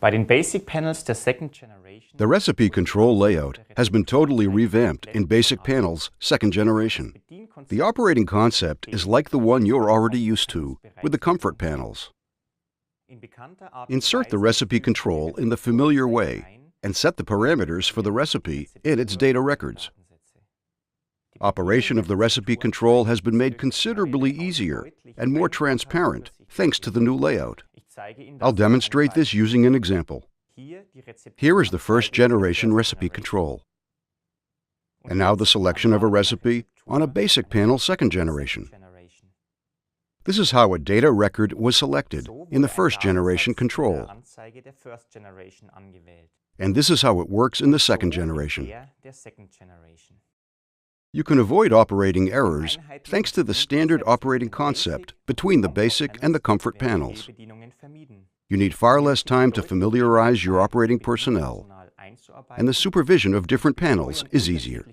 Bei den Basic Panels der Second Generation The recipe control layout has been totally revamped in Basic Panels second generation. The operating concept is like the one you're already used to with the comfort panels. Insert the recipe control in the familiar way and set the parameters for the recipe in its data records. Operation of the recipe control has been made considerably easier and more transparent thanks to the new layout. I'll demonstrate this using an example. Here is the first generation recipe control. And now the selection of a recipe on a Basic Panel second generation. This is how a data record was selected in the first generation control. And this is how it works in the second generation. You can avoid operating errors thanks to the standard operating concept between the Basic and the Comfort panels. You need far less time to familiarize your operating personnel, and the supervision of different panels is easier.